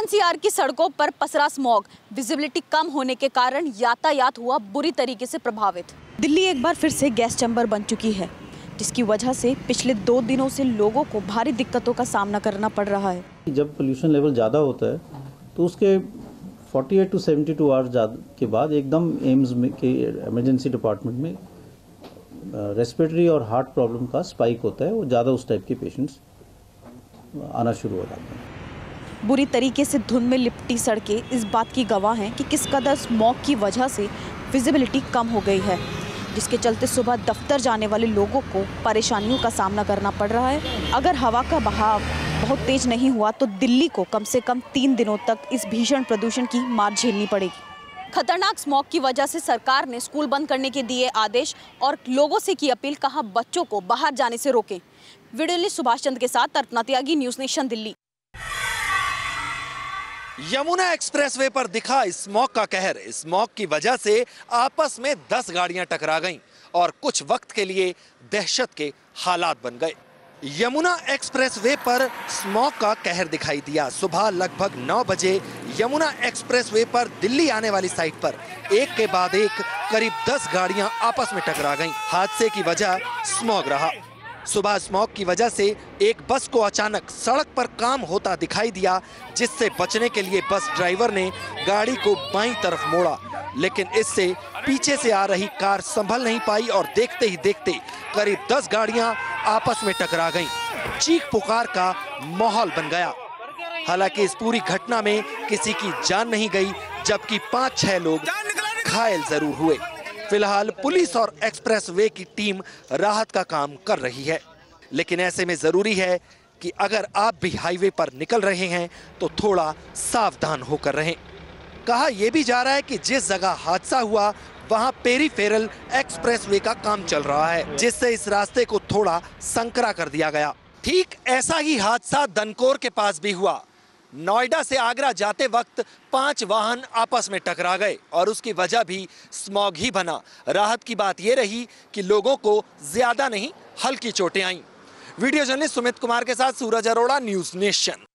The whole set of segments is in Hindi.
एनसीआर की सड़कों पर पसरा स्मॉग, विजिबिलिटी कम होने के कारण यातायात हुआ बुरी तरीके से प्रभावित। दिल्ली एक बार फिर से गैस चैम्बर बन चुकी है, जिसकी वजह से पिछले 2 दिनों से लोगों को भारी दिक्कतों का सामना करना पड़ रहा है। जब पोल्यूशन लेवल ज़्यादा होता है तो उसके 48 to 72 आवर्स के बाद एकदम एम्स में के इमरजेंसी डिपार्टमेंट में रेस्पिरेटरी और हार्ट प्रॉब्लम का स्पाइक होता है। वो ज़्यादा उस टाइप के पेशेंट्स आना शुरू हो जाते हैं। बुरी तरीके से धुंध में लिपटी सड़कें इस बात की गवाह हैं कि किस कदर स्मॉग की वजह से विजिबिलिटी कम हो गई है, जिसके चलते सुबह दफ्तर जाने वाले लोगों को परेशानियों का सामना करना पड़ रहा है। अगर हवा का बहाव बहुत तेज नहीं हुआ तो दिल्ली को कम से कम 3 दिनों तक इस भीषण प्रदूषण की मार झेलनी पड़ेगी। खतरनाक स्मॉग की वजह से सरकार ने स्कूल बंद करने के दिए आदेश और लोगों से की अपील, कहा बच्चों को बाहर जाने से रोकें। वीडियो जर्नलिस्ट सुभाष चंद्र के साथ Arpana Tyagi, News Nation Delhi. Yamuna expressway पर दिखा स्मॉग का कहर। स्मॉग की वजह से आपस में 10 गाड़ियां टकरा गईं और कुछ वक्त के लिए दहशत के हालात बन गए। यमुना एक्सप्रेसवे पर स्मॉग का कहर दिखाई दिया। सुबह लगभग 9 बजे यमुना एक्सप्रेसवे पर दिल्ली आने वाली साइड पर एक के बाद एक करीब 10 गाड़ियां आपस में टकरा गईं। हादसे की वजह स्मॉग रहा। सुबह स्मॉग की वजह से एक बस को अचानक सड़क पर काम होता दिखाई दिया, जिससे बचने के लिए बस ड्राइवर ने गाड़ी को बाईं तरफ मोड़ा, लेकिन इससे पीछे से आ रही कार संभल नहीं पाई और देखते ही देखते करीब 10 गाड़ियां आपस में टकरा गईं। चीख पुकार का माहौल बन गया। हालांकि इस पूरी घटना में किसी की जान नहीं गई, जबकि 5-6 लोग घायल जरूर हुए। फिलहाल पुलिस और एक्सप्रेसवे की टीम राहत का काम कर रही है, लेकिन ऐसे में जरूरी है कि अगर आप भी हाईवे पर निकल रहे हैं तो थोड़ा सावधान होकर रहें। कहा यह भी जा रहा है कि जिस जगह हादसा हुआ वहां पेरीफेरल एक्सप्रेसवे का काम चल रहा है, जिससे इस रास्ते को थोड़ा संकरा कर दिया गया। ठीक ऐसा ही हादसा दनकोर के पास भी हुआ। नोएडा से आगरा जाते वक्त 5 वाहन आपस में टकरा गए और उसकी वजह भी स्मॉग ही बना। राहत की बात यह रही कि लोगों को ज्यादा नहीं, हल्की चोटें आईं। वीडियो जर्नलिस्ट सुमित कुमार के साथ सूरज अरोड़ा, न्यूज़ नेशन।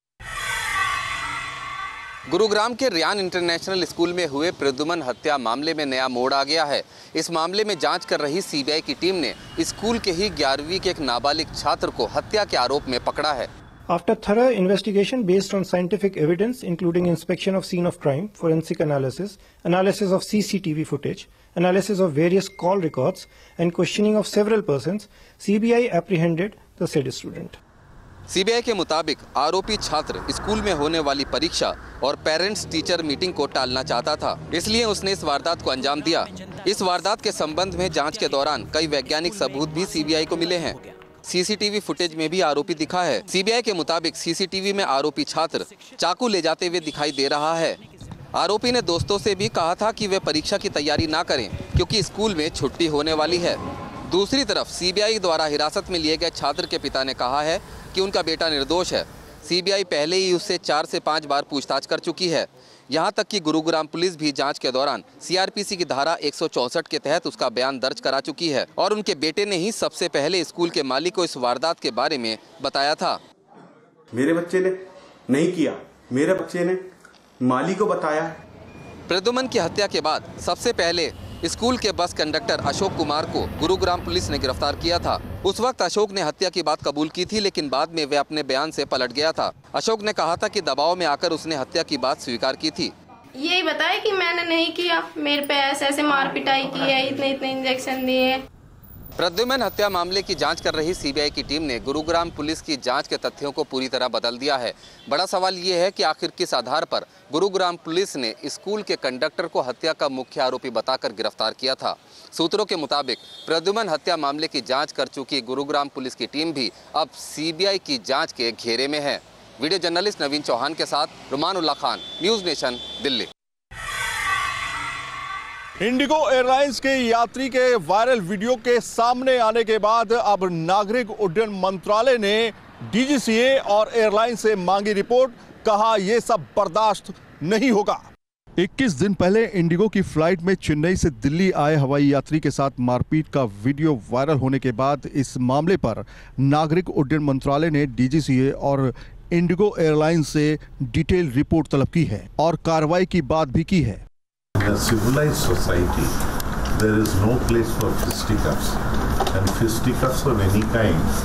गुरुग्राम के रियान इंटरनेशनल स्कूल में हुए प्रद्युमन हत्या मामले में नया मोड़ आ गया है। इस मामले में जांच कर रही सीबीआई की टीम ने स्कूल के ही 11वीं के एक नाबालिग छात्र को हत्या के आरोप में पकड़ा है। After thorough investigation based on scientific evidence, including inspection of scene of crime, forensic analysis, analysis of CCTV footage, analysis of various call records, and questioning of several persons, CBI apprehended the said student. CBI के मुताबिक आरोपी छात्र स्कूल में होने वाली परीक्षा और पेरेंट्स टीचर मीटिंग को टालना चाहता था, इसलिए उसने इस वारदात को अंजाम दिया। इस वारदात के संबंध में जांच के दौरान कई वैज्ञानिक सबूत भी सीबीआई को मिले हैं। सीसीटीवी फुटेज में भी आरोपी दिखा है। सीबीआई के मुताबिक सीसीटीवी में आरोपी छात्र चाकू ले जाते हुए दिखाई दे रहा है। आरोपी ने दोस्तों से भी कहा था कि वे परीक्षा की तैयारी ना करें क्योंकि स्कूल में छुट्टी होने वाली है। दूसरी तरफ सीबीआई द्वारा हिरासत में लिए गए छात्र के पिता ने कहा है कि उनका बेटा निर्दोष है। सीबीआई पहले ही उससे 4 से 5 बार पूछताछ कर चुकी है। यहाँ तक कि गुरुग्राम पुलिस भी जांच के दौरान सीआरपीसी की धारा 164 के तहत उसका बयान दर्ज करा चुकी है और उनके बेटे ने ही सबसे पहले स्कूल के मालिक को इस वारदात के बारे में बताया था। मेरे बच्चे ने नहीं किया, मेरे बच्चे ने माली को बताया। प्रद्युमन की हत्या के बाद सबसे पहले स्कूल के बस कंडक्टर अशोक कुमार को गुरुग्राम पुलिस ने गिरफ्तार किया था। उस वक्त अशोक ने हत्या की बात कबूल की थी, लेकिन बाद में वे अपने बयान से पलट गया था। अशोक ने कहा था कि दबाव में आकर उसने हत्या की बात स्वीकार की थी। यही बताया कि मैंने नहीं किया, मेरे पे ऐसे मार पिटाई की है, इतने इंजेक्शन दिए। प्रद्युमन हत्या मामले की जांच कर रही सीबीआई की टीम ने गुरुग्राम पुलिस की जांच के तथ्यों को पूरी तरह बदल दिया है। बड़ा सवाल ये है कि आखिर किस आधार पर गुरुग्राम पुलिस ने स्कूल के कंडक्टर को हत्या का मुख्य आरोपी बताकर गिरफ्तार किया था। सूत्रों के मुताबिक प्रद्युमन हत्या मामले की जांच कर चुकी गुरुग्राम पुलिस की टीम भी अब सीबीआई की जांच के घेरे में है। वीडियो जर्नलिस्ट नवीन चौहान के साथ Rumanullah Khan, News Nation, Delhi. IndiGo airlines के यात्री के वायरल वीडियो के सामने आने के बाद अब नागरिक उड्डयन मंत्रालय ने डीजीसीए और एयरलाइन से मांगी रिपोर्ट। कहा यह सब बर्दाश्त नहीं होगा। 21 दिन पहले इंडिगो की फ्लाइट में चेन्नई से दिल्ली आए हवाई यात्री के साथ मारपीट का वीडियो वायरल होने के बाद इस मामले पर नागरिक उड्डयन मंत्रालय ने डीजीसीए और इंडिगो एयरलाइंस से डिटेल रिपोर्ट तलब की है और कार्रवाई की बात भी की है। In a civilized society, there is no place for fisticuffs, and fisticuffs of any kind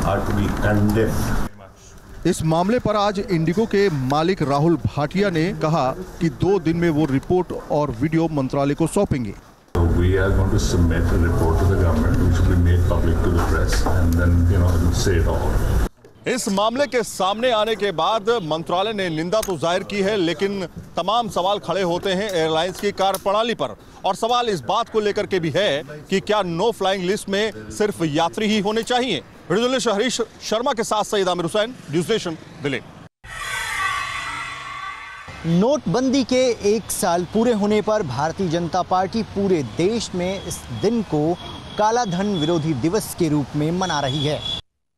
are to be condemned. इस मामले पर आज इंडिगो के मालिक राहुल भाटिया ने कहा कि 2 दिन में वो रिपोर्ट और वीडियो मंत्रालय को सौंपेंगे। So we are going to submit a report to the government, which will be made public to the press, and then we'll say it all. इस मामले के सामने आने के बाद मंत्रालय ने निंदा तो जाहिर की है, लेकिन तमाम सवाल खड़े होते हैं एयरलाइंस की कार्यप्रणाली पर। और सवाल इस बात को लेकर के भी है कि क्या नो फ्लाइंग लिस्ट में सिर्फ यात्री ही होने चाहिए। वीडियो हरीश शर्मा के साथ सईद आमिर हुसैन, न्यूज़ नेशन, दिल्ली। नोटबंदी के 1 साल पूरे होने पर भारतीय जनता पार्टी पूरे देश में इस दिन को काला धन विरोधी दिवस के रूप में मना रही है।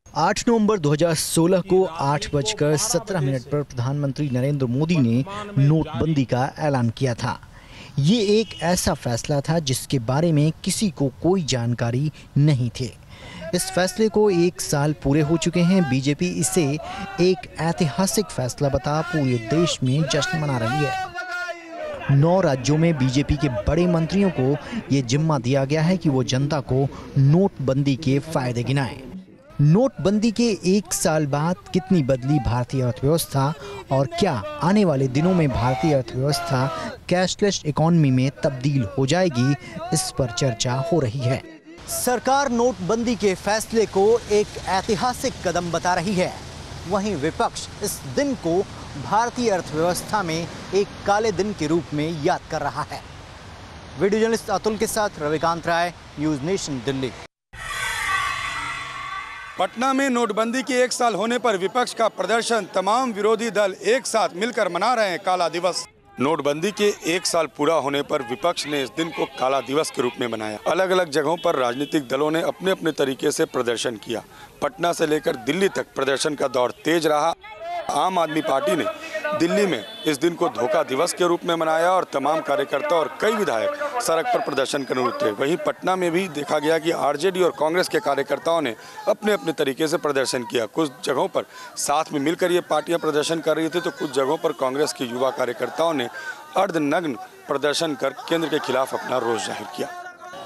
8 नवंबर 2016 को 8:17 पर प्रधानमंत्री नरेंद्र मोदी ने नोटबंदी का ऐलान किया था। ये एक ऐसा फैसला था जिसके बारे में किसी को कोई जानकारी नहीं थी। इस फैसले को 1 साल पूरे हो चुके हैं। बीजेपी इसे एक ऐतिहासिक फैसला बता पूरे देश में जश्न मना रही है। 9 राज्यों में बीजेपी के बड़े मंत्रियों को ये जिम्मा दिया गया है कि वो जनता को नोटबंदी के फायदे गिनाएं। नोटबंदी के 1 साल बाद कितनी बदली भारतीय अर्थव्यवस्था और क्या आने वाले दिनों में भारतीय अर्थव्यवस्था कैशलेस इकोनॉमी में तब्दील हो जाएगी, इस पर चर्चा हो रही है। सरकार नोटबंदी के फैसले को एक ऐतिहासिक कदम बता रही है। वहीं विपक्ष इस दिन को भारतीय अर्थव्यवस्था में एक काले दिन के रूप में याद कर रहा है। वीडियो जर्नलिस्ट अतुल के साथ रविकांत राय, न्यूज़ नेशन, दिल्ली। पटना में नोटबंदी के 1 साल होने पर विपक्ष का प्रदर्शन, तमाम विरोधी दल एक साथ मिलकर मना रहे हैं काला दिवस। नोटबंदी के 1 साल पूरा होने पर विपक्ष ने इस दिन को काला दिवस के रूप में मनाया। अलग अलग जगहों पर राजनीतिक दलों ने अपने अपने तरीके से प्रदर्शन किया। पटना से लेकर दिल्ली तक प्रदर्शन का दौर तेज रहा। आम आदमी पार्टी ने दिल्ली में इस दिन को धोखा दिवस के रूप में मनाया और तमाम कार्यकर्ता और कई विधायक सड़क पर प्रदर्शन करने उतरे। वहीं पटना में भी देखा गया कि आरजेडी और कांग्रेस के कार्यकर्ताओं ने अपने अपने तरीके से प्रदर्शन किया। कुछ जगहों पर साथ में मिलकर ये पार्टियां प्रदर्शन कर रही थी, तो कुछ जगहों पर कांग्रेस के युवा कार्यकर्ताओं ने अर्धनग्न प्रदर्शन कर केंद्र के खिलाफ अपना रोष जाहिर किया।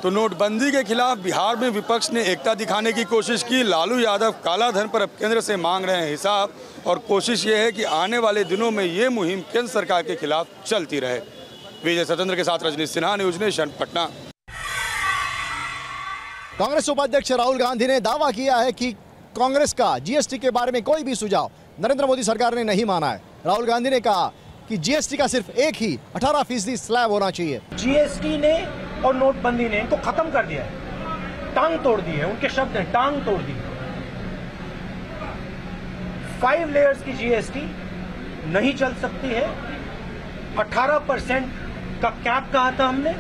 तो नोटबंदी के खिलाफ बिहार में विपक्ष ने एकता दिखाने की कोशिश की। लालू यादव काला धन पर अब केंद्र से मांग रहे हैं हिसाब, और कोशिश ये है कि आने वाले दिनों में ये मुहिम केंद्र सरकार के खिलाफ चलती रहे। विजय स्वतंत्र के साथ रजनीश सिन्हा, न्यूज़ नेशन, पटना। कांग्रेस उपाध्यक्ष राहुल गांधी ने दावा किया है कि कांग्रेस का जीएसटी के बारे में कोई भी सुझाव नरेंद्र मोदी सरकार ने नहीं माना है। राहुल गांधी ने कहा कि जीएसटी का सिर्फ एक ही 18% स्लैब होना चाहिए। जीएसटी ने और नोटबंदी ने इनको खत्म कर दिया है, टांग तोड़ दी है। उनके शब्द हैं, टांग तोड़ दी। 5 लेयर्स की जीएसटी नहीं चल सकती है। 18% का कैप कहा था हमने,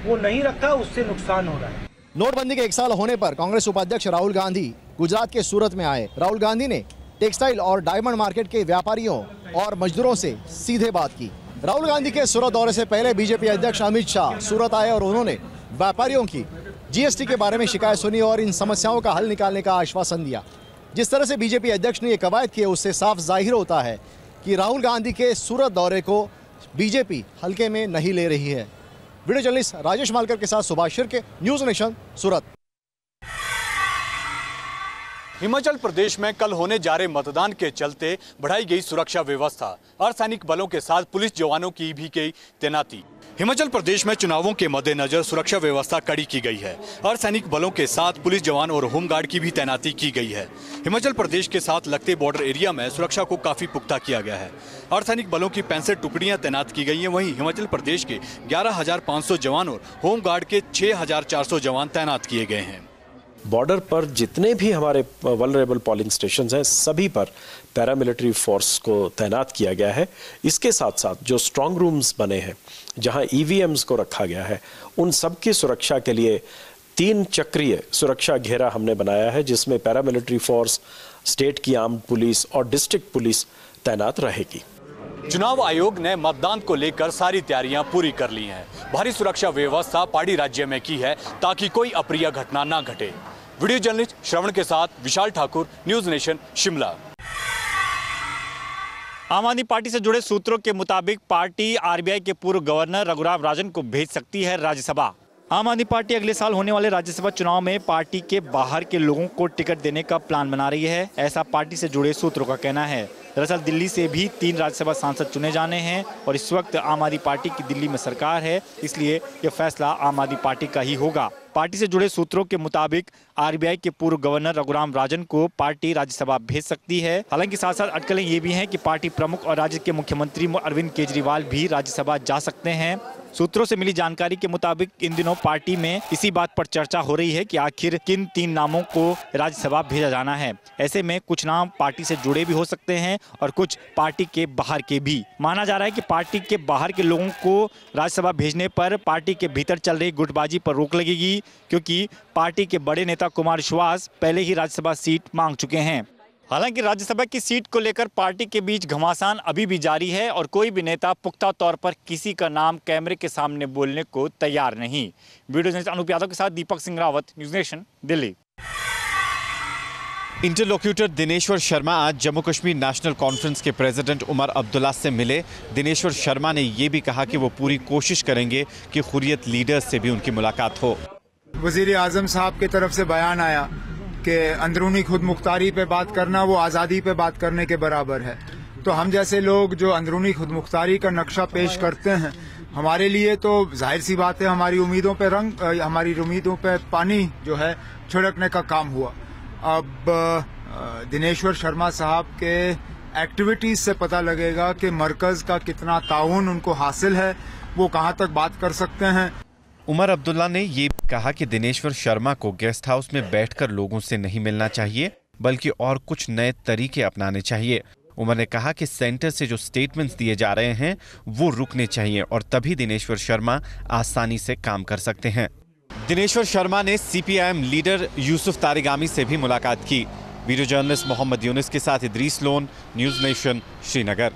वो नहीं रखा, उससे नुकसान हो रहा है। नोटबंदी के 1 साल होने पर कांग्रेस उपाध्यक्ष राहुल गांधी गुजरात के सूरत में आए। राहुल गांधी ने टेक्सटाइल और डायमंड मार्केट के व्यापारियों और मजदूरों से सीधे बात की। राहुल गांधी के सूरत दौरे से पहले बीजेपी अध्यक्ष अमित शाह सूरत आए और उन्होंने व्यापारियों की जीएसटी के बारे में शिकायत सुनी और इन समस्याओं का हल निकालने का आश्वासन दिया। जिस तरह से बीजेपी अध्यक्ष ने ये कवायद किए, उससे साफ जाहिर होता है कि राहुल गांधी के सूरत दौरे को बीजेपी हल्के में नहीं ले रही है। वीडियो जर्नलिस्ट राजेश मालकर के साथ सुभाष शिर्के, न्यूज़ नेशन, सूरत। हिमाचल प्रदेश में कल होने जा रहे मतदान के चलते बढ़ाई गई सुरक्षा व्यवस्था। अर्धसैनिक बलों के साथ पुलिस जवानों की भी की तैनाती। हिमाचल प्रदेश में चुनावों के मद्देनजर सुरक्षा व्यवस्था कड़ी की गई है। अर्धसैनिक बलों के साथ पुलिस जवान और होमगार्ड की भी तैनाती की गई है। हिमाचल प्रदेश के साथ लगते बॉर्डर एरिया में सुरक्षा को काफी पुख्ता किया गया है। अर्धसैनिक बलों की 65 टुकड़ियां तैनात की गई हैं। वहीं हिमाचल प्रदेश के 11,500 जवान और होमगार्ड के 6,400 जवान तैनात किए गए हैं। बॉर्डर पर जितने भी हमारे वल्नरेबल पोलिंग स्टेशंस हैं, सभी पर पैरामिलिट्री फोर्स को तैनात किया गया है। इसके साथ साथ जो स्ट्रांग रूम्स बने हैं, जहां ईवीएम्स को रखा गया है, उन सब की सुरक्षा के लिए 3 चक्रीय सुरक्षा घेरा हमने बनाया है, जिसमें पैरामिलिट्री फोर्स, स्टेट की आर्म्ड पुलिस और डिस्ट्रिक्ट पुलिस तैनात रहेगी। चुनाव आयोग ने मतदान को लेकर सारी तैयारियां पूरी कर ली हैं। भारी सुरक्षा व्यवस्था पहाड़ी राज्य में की है ताकि कोई अप्रिय घटना ना घटे। वीडियो जर्नलिस्ट श्रवण के साथ विशाल ठाकुर, न्यूज़ नेशन, शिमला। आम आदमी पार्टी से जुड़े सूत्रों के मुताबिक पार्टी आरबीआई के पूर्व गवर्नर रघुराम राजन को भेज सकती है राज्यसभा। आम आदमी पार्टी अगले साल होने वाले राज्यसभा चुनाव में पार्टी के बाहर के लोगों को टिकट देने का प्लान बना रही है, ऐसा पार्टी से जुड़े सूत्रों का कहना है। दरअसल दिल्ली से भी 3 राज्यसभा सांसद चुने जाने हैं और इस वक्त आम आदमी पार्टी की दिल्ली में सरकार है, इसलिए यह फैसला आम आदमी पार्टी का ही होगा। पार्टी से जुड़े सूत्रों के मुताबिक आरबीआई के पूर्व गवर्नर रघुराम राजन को पार्टी राज्यसभा भेज सकती है। हालांकि साथ साथ अटकलें ये भी हैं कि पार्टी प्रमुख और राज्य के मुख्यमंत्री अरविंद केजरीवाल भी राज्यसभा जा सकते हैं। सूत्रों से मिली जानकारी के मुताबिक इन दिनों पार्टी में इसी बात पर चर्चा हो रही है कि आखिर किन 3 नामों को राज्यसभा भेजा जाना है। ऐसे में कुछ नाम पार्टी से जुड़े भी हो सकते हैं और कुछ पार्टी के बाहर के भी। माना जा रहा है कि पार्टी के बाहर के लोगों को राज्यसभा भेजने पर पार्टी के भीतर चल रही गुटबाजी पर रोक लगेगी, क्योंकि पार्टी के बड़े नेता कुमार विश्वास पहले ही राज्यसभा सीट मांग चुके हैं। हालांकि राज्यसभा की सीट को लेकर पार्टी के बीच घमासान अभी भी जारी है और कोई भी नेता पुख्ता तौर पर किसी का नाम कैमरे के सामने बोलने को तैयार नहीं। वीडियो जर्नलिस्ट अनूप यादव के साथ Deepak Singh Rawat, News Nation, Delhi. Interlocutor Dineshwar Sharma आज जम्मू कश्मीर नेशनल कॉन्फ्रेंस के प्रेसिडेंट उमर अब्दुल्ला से मिले। दिनेश्वर शर्मा ने ये भी कहा कि वो पूरी कोशिश करेंगे कि हुर्रियत लीडर्स से भी उनकी मुलाकात हो। वजीर आजम साहब की तरफ से बयान आया कि अंदरूनी खुद मुख्तारी पे बात करना वो आज़ादी पे बात करने के बराबर है। तो हम जैसे लोग जो अंदरूनी खुद मुख्तारी का नक्शा पेश करते हैं, हमारे लिए तो जाहिर सी बात है हमारी उम्मीदों पे हमारी उम्मीदों पे पानी जो है छिड़कने का काम हुआ। अब दिनेश्वर शर्मा साहब के एक्टिविटीज से पता लगेगा कि मरकज का कितना ताउन उनको हासिल है, वो कहाँ तक बात कर सकते हैं। उमर अब्दुल्ला ने ये कहा कि दिनेश्वर शर्मा को गेस्ट हाउस में बैठकर लोगों से नहीं मिलना चाहिए, बल्कि और कुछ नए तरीके अपनाने चाहिए। उमर ने कहा कि सेंटर से जो स्टेटमेंट्स दिए जा रहे हैं वो रुकने चाहिए और तभी दिनेश्वर शर्मा आसानी से काम कर सकते हैं। दिनेश्वर शर्मा ने सीपीआईएम लीडर यूसुफ तारिगामी से भी मुलाकात की। वीडियो जर्नलिस्ट मोहम्मद यूनिस के साथ Idris loan, news nation, Srinagar.